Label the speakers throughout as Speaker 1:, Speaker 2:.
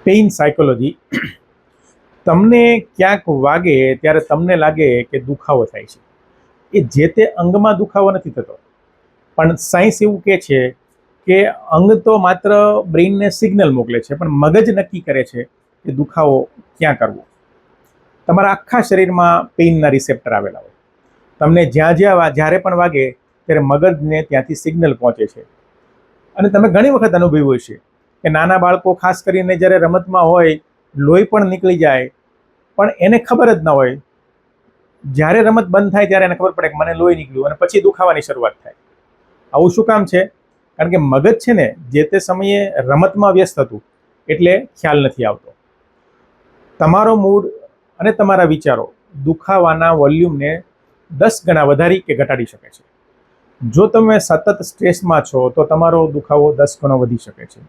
Speaker 1: Pain psychology. તમને ક્યાંક વાગે ત્યારે તમને લાગે કે દુખાવો થાય છે. એ જે તે અંગમાં દુખાવો નથી થતો, પણ સાયન્સ એવું કહે છે કે અંગ તો માત્ર બ્રેઇનને સિગ્નલ મોકલે છે, પણ મગજ નક્કી કરે છે કે દુખાવો ક્યાં કરવો. તમારા આખા શરીરમાં પેઇનના રિસેપ્ટર આવેલા હોય. તમને જ્યારે પણ વાગે ત્યારે મગજને ત્યાંથી સિગ્નલ પહોંચે છે. અને તમે ઘણી વખત અનુભવ્યું હશે કે નાના બાળકો ખાસ કરીને જ્યારે રમતમાં હોય, લોહી પણ નીકળી જાય, પણ એને ખબર જ ન હોય. જ્યારે રમત બંધ થાય ત્યારે એને ખબર પડે કે મને લોહી નીકળ્યું, અને પછી દુખાવાની શરૂઆત થાય. આવું શું કામ છે? કારણ કે મગજ છે ને જે તે સમયે રમતમાં વ્યસ્ત હતું, એટલે ખ્યાલ નથી આવતો. તમારો મૂડ અને તમારા વિચારો દુખાવાના વોલ્યુમને 10 ગણા વધારી કે ઘટાડી શકે છે. જો તમે સતત સ્ટ્રેસમાં છો તો તમારો દુખાવો 10 ગણો વધી શકે છે.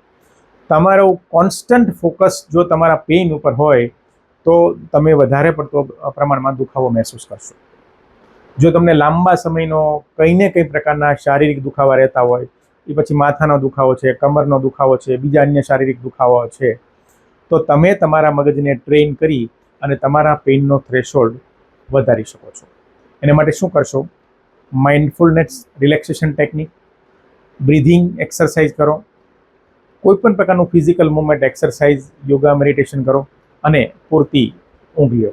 Speaker 1: તમારો કોન્સ્ટન્ટ ફોકસ જો તમારા પેઇન ઉપર હોય તો તમે વધારે પડતો પ્રમાણમાં દુખાવો મહેસૂસ કરશો. જો તમને લાંબા સમયનો કંઈ ને કંઈ પ્રકારના શારીરિક દુખાવા રહેતા હોય, એ પછી માથાનો દુખાવો છે, કમરનો દુખાવો છે, બીજા અન્ય શારીરિક દુખાવો છે, તો તમે તમારા મગજને ટ્રેન કરી અને તમારા પેઇનનો થ્રેશોલ્ડ વધારી શકો છો. એના માટે શું કરશો? Mindfulness relaxation technique, breathing exercise કરો, કોઈ પણ પ્રકારનું physical movement exercise, yoga, meditation કરો, અને પૂરતી ઊંઘ લો.